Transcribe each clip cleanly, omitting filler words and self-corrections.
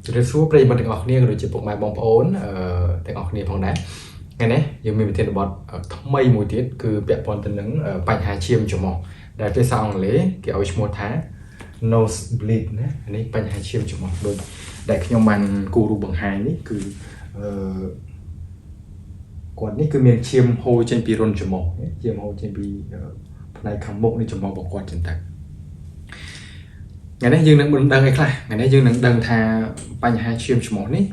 จุดที่สู้ประเด็นถึงออกเนี่ยโดยเฉพาะมาบองโอนถึงออกเนี่ยของนั้นไงเนี่ยยังมีประเทศบอลทำไมมวยติดคือเปียบอลตัวนึงปัญหาเชียมจมูกได้ไปสร้างเลยเกี่ยวกับชมท้า nose bleed นะอันนี้ปัญหาเชียมจมูกโดยได้ขยมมันกูรูบังไฮนี่คือก่อนนี่คือเมียนเชียมโฮเจนปีรอนจมูกเชียมโฮเจนปีในคำมุกในจมูกบอกก่อนจนแต่ngày nay dương đang đăng ấy khai ngày nay dương đang đăng thàបញ្ហាឈាមច្រមុះនេះ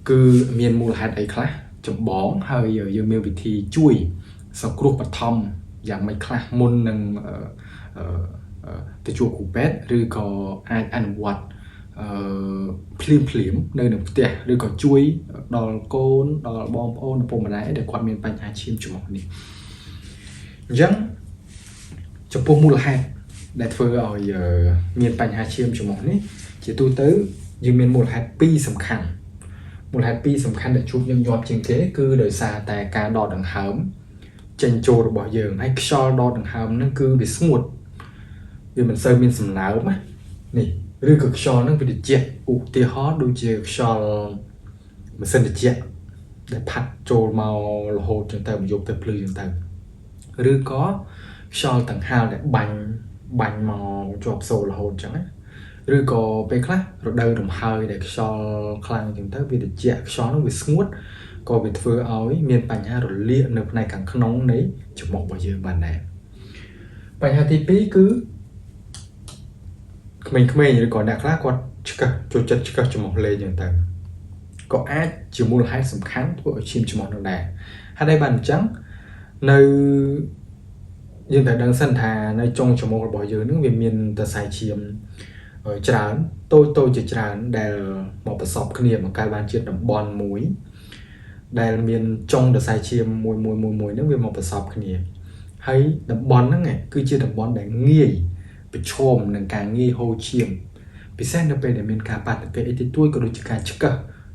គឺមានមូលហេតុអីខ្លះចម្បងហើយយើងមានវិធីជួយសង្គ្រោះបឋមយ៉ាងម៉េចខ្លះមុននឹងទៅជួបគ្រូពេទ្យឬក៏អាចអនុវត្តភ្លាមនៅក្នុងផ្ទះឬក៏ជួយដល់កូនដល់បងប្អូនឪពុកម្ដាយដែលគាត់មានបញ្ហាឈាមច្រមុះនេះអញ្ចឹងចំពោះមូលហេតុដែលធ្វើឲ្យមានបញ្ហាឈាមច្រមុះនេះជាទូទៅយើងមានមូលហេតុ2សំខាន់មូលហេតុ2សំខាន់ដែលជួបយើងញាប់ជាងគេគឺដោយសារតែការដកដង្ហើមចេញចូលរបស់យើងហើយខ្យល់ដកដង្ហើមហ្នឹងគឺវាស្ងួតវាមិនសូវមានសំណើមនេះឬក៏ខ្យល់ហ្នឹងវាត្រជាក់ឧទាហរណ៍ដូចជាខ្យល់ម៉ាស៊ីនត្រជាក់ដែលផាត់ចូលមករហូតចឹងទៅមកយកទៅភ្លឺចឹងទៅឬក៏ខ្យល់ដង្ហើមដែលបាញ់មកជាប់សូររហូតចឹងណាឬក៏ពេលខ្លះរដូវរំហើយដែលខ្យល់ខ្លាំងចឹងទៅវាត្រជាក់ខ្យល់នោះវាស្ងួតក៏វាធ្វើឲ្យមានបញ្ហារលាកនៅផ្នែកខាងក្នុងនៃច្រមុះរបស់យើងបានដែរបញ្ហាទី2គឺក្មេងៗឬក៏អ្នកខ្លះគាត់ឆ្កឹះចូលចិត្តឆ្កឹះច្រមុះលេងចឹងទៅក៏អាចជាមូលហេតុសំខាន់ធ្វើឲ្យឈាមច្រមុះនឹងដែរហើយដែលបានអញ្ចឹងនៅយើងត្រូវដឹងសិនថានៅចុងច្រមុះរបស់យើងនឹងវាមានសរសៃឈាមច្រើនតូចជាច្រើនដែលមកប្រសពគ្នាបង្កើតបានជាតំបន់មួយដែលមានចុងសរសៃឈាមមួយហ្នឹងវាមកប្រសពគ្នាហើយតំបន់ហ្នឹងគឺជាតំបន់ដែលងាយប្រឈមនឹងការងាយហូរឈាមពិសេសនៅពេលដែលមានការបាត់ទឹកអីតិចតួចក៏ដូចជាការឆ្កឹះ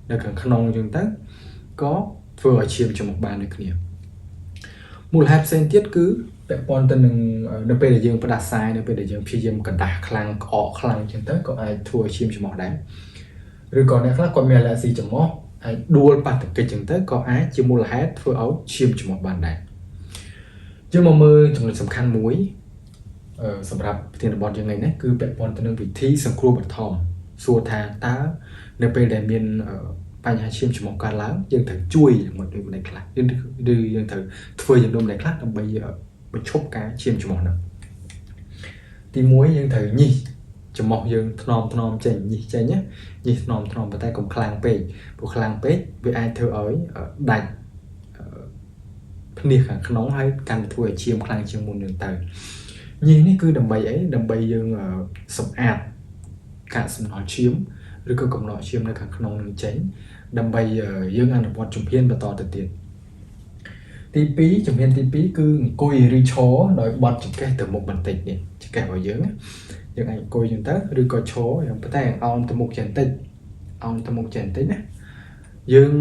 នៅខាងក្នុងអញ្ចឹងទៅក៏ធ្វើឲ្យឈាមច្រមុះបានដូចគ្នាមូលហេតុផ្សេងទៀតគឺពាក់ព័ន្ធទៅនឹងនៅពេលដែលយើងផ្ដាសាយនៅពេលដែលយើងព្យាយាមកដាស់ខ្លាំងក្អកខ្លាំងចឹងទៅក៏អាចធ្វើឲ្យឈាមច្រមុះដែរឬក៏អ្នកខ្លះគាត់មានអាឡែស៊ីច្រមុះហើយដួលបាត់ទឹកចឹងទៅក៏អាចជាមូលហេតុធ្វើឲ្យឈាមច្រមុះបានដែរយើងមកមើលចំណុចសំខាន់មួយសម្រាប់ប្រធានបទយើងនេះគឺពាក់ព័ន្ធទៅនឹងវិធីសង្គ្រោះបឋមសួរថាតើនៅពេលដែលមានបញ្ហាឈាមច្រមុះកើតឡើងយើងត្រូវជួយយ៉ាងម៉េចដូចម្ដេចខ្លះឬយើងត្រូវធ្វើយ៉ាងដូចម្ដេចខ្លះដើម្បីបញ្ឈប់ការឈាមច្រមុះហ្នឹងទី1យើងត្រូវញិះច្រមុះយើងថ្នមចេញញិះចេញញិះថ្នមប៉ុន្តែកុំខ្លាំងពេកព្រោះខ្លាំងពេកវាអាចធ្វើឲ្យដាច់ភ្នាសខាងក្នុងហើយកាន់តែធ្វើឲ្យឈាមខ្លាំងជាងមុនហ្នឹងទៅញិះនេះគឺដើម្បីអីដើម្បីយើងសម្អាតកាកសំណល់ឈាមឬក៏កំណកឈាមនៅខាងក្នុងនឹងចេញដើម្បីយើងអនុវត្តជំហានបន្តទៅទៀតទី2ជំហានទី2គឺអង្គុយឬឈរដោយបត់ចង្កេះទៅមុខបន្តិចនេះចង្កេះរបស់យើងអាចអង្គុយចឹងទៅឬក៏ឈរយ៉ាងប៉ុន្តែអោនទៅមុខចេះបន្តិចណាយើង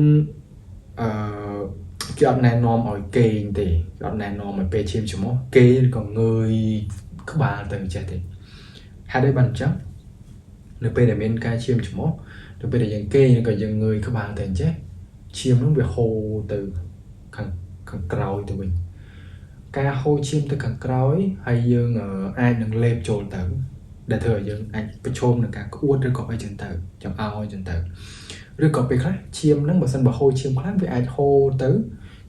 គេអត់ណែនាំឲ្យគេងទេគេអត់ណែនាំឲ្យពេលឈាមច្រមុះគេឬក៏ងើយក្បាលទៅចេះទេហេតុអីបានអញ្ចឹងនៅពេលដែលមានការឈាមច្រមុះនៅពេលដែលយើងគេងឬក៏យើងងើយក្បាលទៅអញ្ចេះឈាមនោះវាហូរទៅខាងក្រោយទៅវិញការហូរឈាមទៅខាងក្រោយហើយយើងអាចនឹងលេបចូលទៅដែលធ្វើឲ្យយើងអាចប្រឈមនឹងការក្អួតឬក៏អីចឹងទៅចំអោចឹងទៅឬក៏ពេលខ្លះឈាមហ្នឹងបើសិនបើហូរឈាមខ្លាំងវាអាចហូរទៅ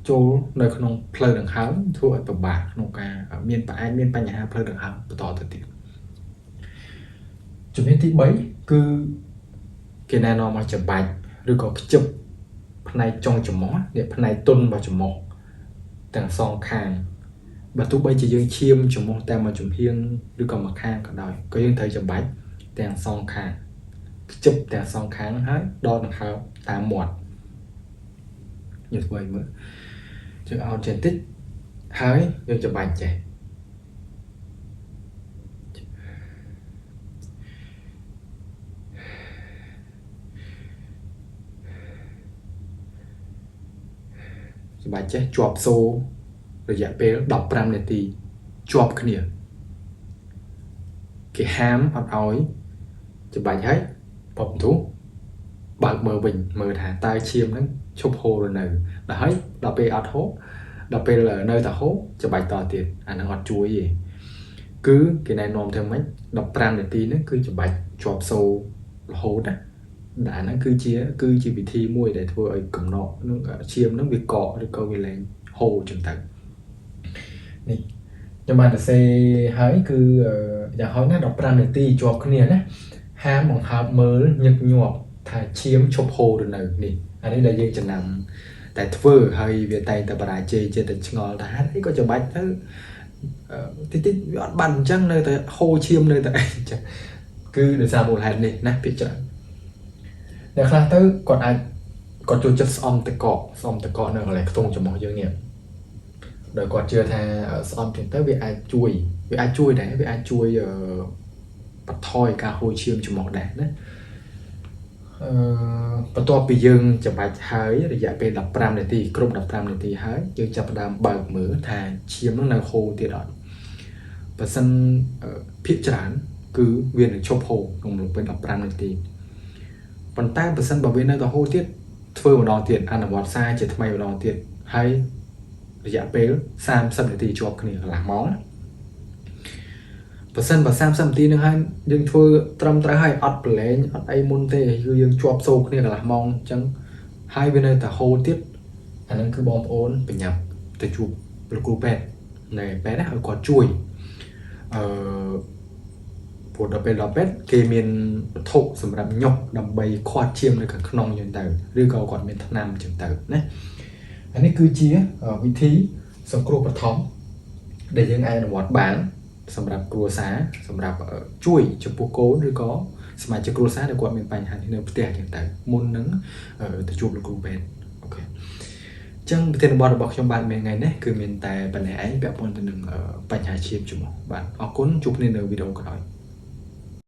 ចូលនៅក្នុងផ្លូវដង្ហើមធ្វើឲ្យពិបាកក្នុងការមានបញ្ហាផ្លូវដង្ហើមបន្តទៅទៀតជំហានទី3គឺគេណែនាំឲ្យច្បាច់ឬក៏ខ្ជិបផ្នែកចុងច្រមុះនេះផ្នែកទន់របស់ច្រមុះទាំងសងខាងបើទោះបីជាយើងឈាមច្រមុះតែមួយចំហៀងឬក៏មួយខាងក៏ដោយក៏យើងត្រូវច្បាច់ទាំងសងខាងខ្ជិបទាំងសងខាងហើយដកដង្ហើមតាមមាត់យើងធ្វើឲ្យមើលយើងអោតចេះតិចហើយយើងច្បាច់ចេះច្បាច់ចេះជាប់សូរយៈពេល15នាទីជាប់គ្នាគេហាមអត់ឲ្យច្បាច់ហើយបបទូបើ mơ bình mơ thả tai chiêm nó chụp hồ rồi này là hết đọc về ọt hố đọc về là nơi ta hố cho bài tỏ tiền nó ngọt chuối gì cứ cái này nôm theo mấy đọc pram để tí nó cứ cho bài chọp sâu hố đó đã nó cứ chỉ bị thi mùi để thôi ở cầm nọ nó chiêm nó bị cọ được câu về lên hồ chẳng tận nè nhưng mà sẽ hỏi cứ giờ hỏi nó đọc pram để tí cho cái này á ha mong hợp mơ nhật nhọt thà chiếm chụp hồ được này nè anh ấy là dân chẳng nằm tại thưa hơi về tay ta bà chơi tình ngò ta hát ấy có cho bạch thứ tí bàn chăng nơi ta hô chiêm nơi ta cứ được ra một hạt này nè biết chưa để khác tới còn ai còn chưa chất xong tới cọ nữa lại không cho mọi doanh nghiệp rồi còn chưa tha xong thì tới việc ai chui đấy vì ai chui bắt thôi cả hồi chiêm cho mọi đàn đấy bắt to bị dừng chậm bài hái để dạy về đập ram để thì krom đập ram để thì hái dừng chậm đam bờ mỡ thà chiêm nó năng hồ thì đó và sân phía trán cứ viên được chop hồ cùng được bên đập ram để thì phần tay và sân bảo vệ nơi đó hồ tiết phơi một đòn tiền ăn ở bọt sai chỉ thay một đòn tiền hay để dạy về sam sân để thì chop cái này là món và sân và sam tí nữa hay nhưng thưa trâm trái hay ọt lên ọt ai môn tê cứ dương chọp sâu cái này là mong chẳng hai bên đây ta hô tiếp anh ấy cứ bom ôn phải nhập để chụp được cú pet này bé đã ở có chui một đợt bên đó pet kê miền thổ sầm đầm nhọc đầm bay khoa chiêm này cả nòng như thế đưa cầu còn miền nam chừng tử đấy anh ấy cứ chia vị trí sông cua bật thóng để những ai là một bánสำหรับครัวซาสำหรับช่วยจะปูโก้หรือก็สมัยจะครัวซาในกว่าเป็นปัญหาที่เนื้อเตี้ยอย่างแต่มุนนึงจะจูบหรือกรูเป็นโอเคจังประเทศบอลบอกชมบ้านเป็นไงเนี่ยคือเป็นแต่ปัญหาแบบคนตัวหนึ่งปัญหาชีพจุ่มบ้านออกก้นจูบในเนื้อวิดีโอกันหน่อย